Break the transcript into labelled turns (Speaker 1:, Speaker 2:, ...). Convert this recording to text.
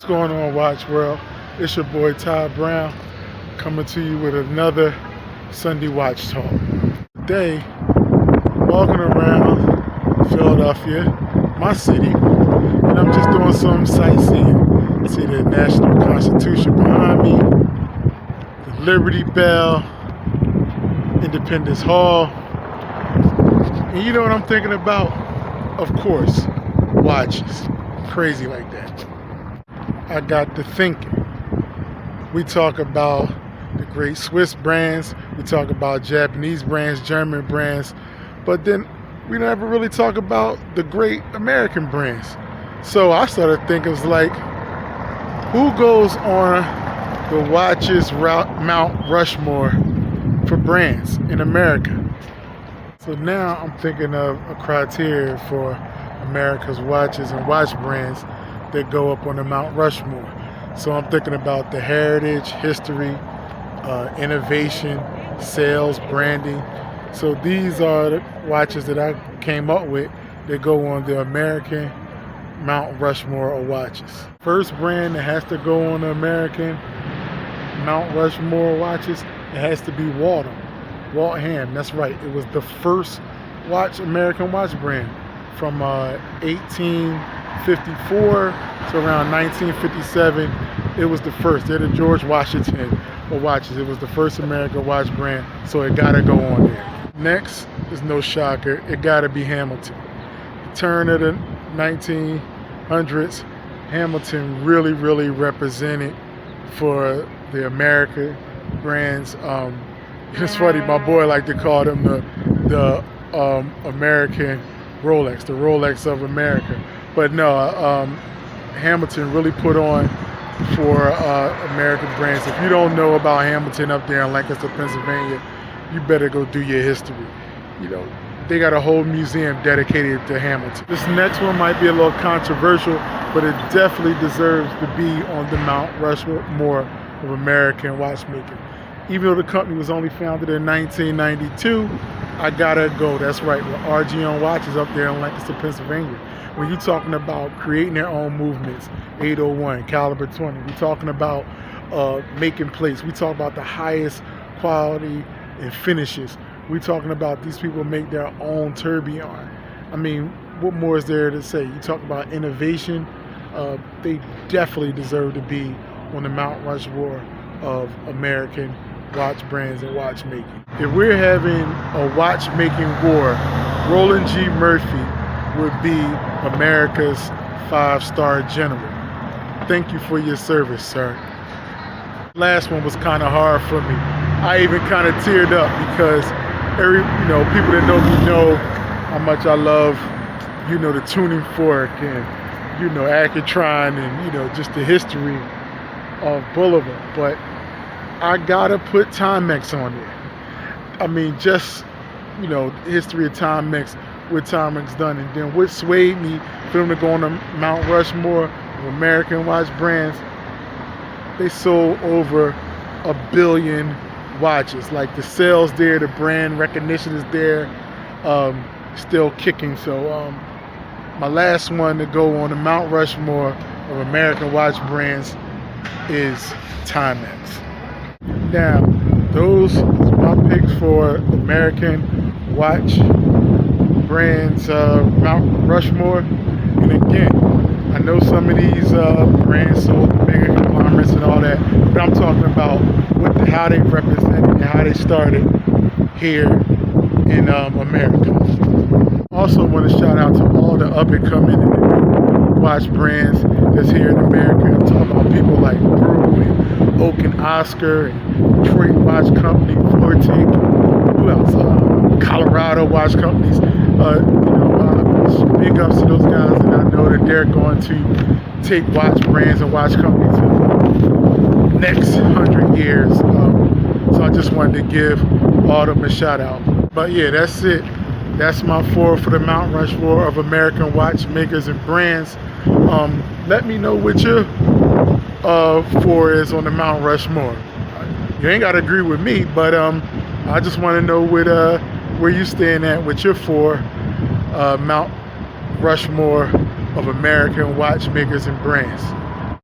Speaker 1: What's going on, Watch World? It's your boy Ty Brown coming to you with another Sunday Watch Talk. Today, walking around Philadelphia, my city, and I'm just doing some sightseeing. See the National Constitution behind me, the Liberty Bell, Independence Hall, and you know what I'm thinking about? Of course, watches. Crazy like that. I got to thinking. We talk about the great Swiss brands, we talk about Japanese brands, German brands, but then we never really talk about the great American brands. So I started thinking, it's like, who goes on the watches Mount Rushmore for brands in America? So now I'm thinking of a criteria for America's watches and watch brands that go up on the Mount Rushmore. So I'm thinking about the heritage, history, innovation, sales, branding. So these are the watches that I came up with that go on the American Mount Rushmore of watches. First brand that has to go on the American Mount Rushmore watches, it has to be Walt Ham. That's right. It was the first American watch brand from 1854 to around 1957. It was the first. They're the George Washington of watches. It was the first American watch brand, so it gotta go on there. Next is no shocker. It gotta be Hamilton. Turn of the 1900s, Hamilton really represented for the American brands. It's funny, my boy like to call them the American Rolex, the Rolex of America. But no, Hamilton really put on for American brands. If you don't know about Hamilton up there in Lancaster, Pennsylvania, you better go do your history. You know, they got a whole museum dedicated to Hamilton. This next one might be a little controversial, but it definitely deserves to be on the Mount Rushmore of American watchmaking. Even though the company was only founded in 1992, I gotta go. That's right, with RGN Watches up there in Lancaster, Pennsylvania. When you're talking about creating their own movements, 801, caliber 20, we're talking about making plates. We talk about the highest quality and finishes. We're talking about these people make their own tourbillon. I mean, what more is there to say? You talk about innovation. They definitely deserve to be on the Mount Rushmore of American watch brands and watchmaking. If we're having a watchmaking war, Roland G. Murphy would be America's 5-star general. Thank you for your service, sir. Last one was kind of hard for me. I even kind of teared up because people that know me know how much I love, the tuning fork and, Accutron and, just the history of Boulevard. But I gotta put Timex on there. I mean, just, history of Timex, what Timex done. And then what swayed me for them to go on the Mount Rushmore of American watch brands, they sold over 1 billion watches. Like, the sales there, the brand recognition is there, still kicking. So my last one to go on the Mount Rushmore of American watch brands is Timex. Now, those are my picks for American watch brands, Mount Rushmore. And again, I know some of these brands sold the bigger conglomerates and all that, but I'm talking about how they represented and how they started here in America. Also want to shout out to all the up-and-coming watch brands that's here in America. I'm talking about people like Brew and Oak and Oscar and Detroit Watch Company, Vortic, who else? Colorado Watch Companies. Big ups to those guys, and I know that they're going to take watch brands and watch companies to the next 100 years. So I just wanted to give all of them a shout out. But yeah, that's it. That's my four for the Mount Rushmore of American watchmakers and brands. Let me know what your four is on the Mount Rushmore. You ain't got to agree with me, but I just want to know where you stand at with your four Mount Rushmore of American watchmakers and brands.